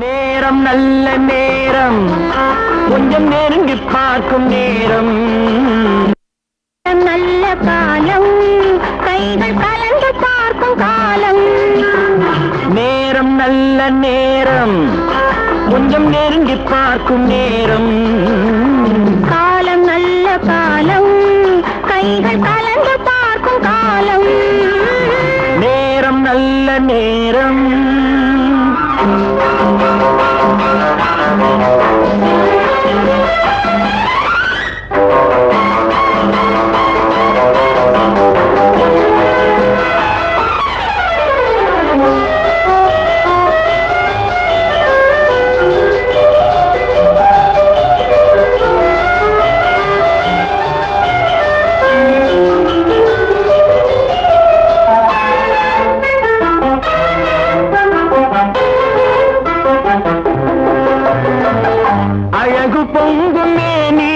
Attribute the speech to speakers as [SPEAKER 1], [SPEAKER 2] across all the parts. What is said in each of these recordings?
[SPEAKER 1] நேரம் நல்ல நேரம், கொஞ்சம் நெருங்கி பார்க்கும் நேரம்.
[SPEAKER 2] நல்ல காலம், கைகள் கலந்து பார்க்கும் காலம்.
[SPEAKER 1] நேரம் நல்ல நேரம், கொஞ்சம் நெருங்கி பார்க்கும் நேரம்.
[SPEAKER 2] காலம் நல்ல காலம், கைகள் கலந்து பார்க்கும் காலம்.
[SPEAKER 1] நேரம் நல்ல நேரம். அழகு பொங்கும் மேனி,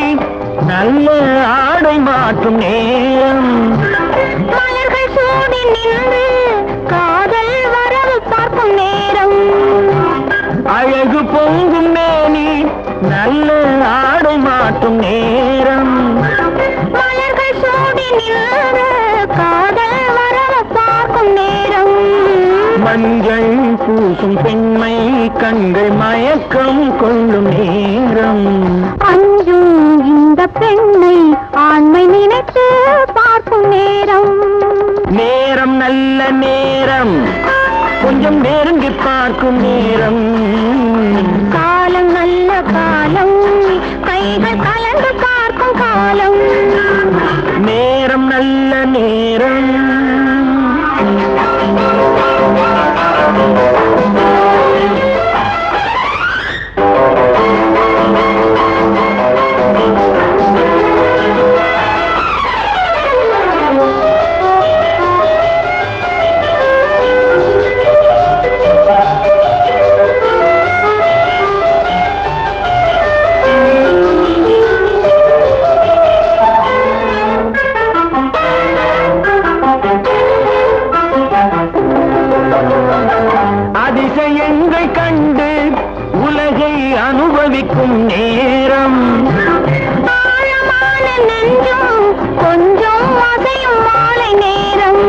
[SPEAKER 1] நல்ல ஆடை மாற்றும் நேரம்.
[SPEAKER 2] மலர்கள் சூடி நின்று காதல் வரவு பார்க்கும் நேரம்.
[SPEAKER 1] அழகு பொங்கும் மேனி, நல்ல ஆடை மாற்றும் நேரம்.
[SPEAKER 2] மலர்கள் சூடி நின்று காதல் வரவு பார்க்கும் நேரம்.
[SPEAKER 1] மஞ்சள் பூசும் பெண்மை கண்கள் மயக்கம் கொள்ளும் நேரம்.
[SPEAKER 2] அஞ்சும் இந்த பெண்ணை ஆண்மை நினைத்து பார்க்கும் நேரம்.
[SPEAKER 1] நேரம் நல்ல நேரம், கொஞ்சம் நெருங்கி பார்க்கும் நேரம்.
[SPEAKER 2] காலம் நல்ல காலம், கைகள் கலந்து பார்க்கும் காலம்.
[SPEAKER 1] நேரம் நல்ல நேரம். அதிசயங்கள் கண்டு உலகை அனுபவிக்கும் நேரம்.
[SPEAKER 2] ஆழமான நெஞ்சும் கொஞ்சம் அசையும் மாலை நேரம்.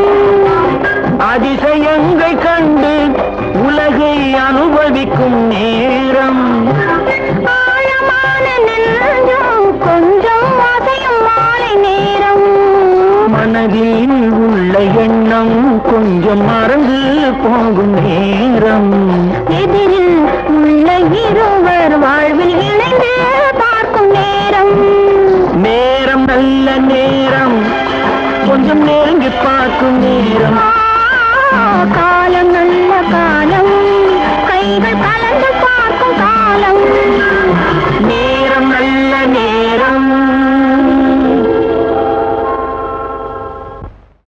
[SPEAKER 1] அதிசயங்கள் கண்டு உலகை அனுபவிக்கும் நேரம்.
[SPEAKER 2] ஆழமான நெஞ்சும் கொஞ்சம் அசையும் மாலை நேரம்.
[SPEAKER 1] மனதில் உள்ள எண்ணம் கொஞ்சம் மறந்து போகும் நேரம்.
[SPEAKER 2] எதிரில் உள்ள இருவர் வாழ்வில் இணைந்து பார்க்கும் நேரம்.
[SPEAKER 1] நேரம் நல்ல நேரம், கொஞ்சம் நெருங்கி பார்க்கும் நேரம்.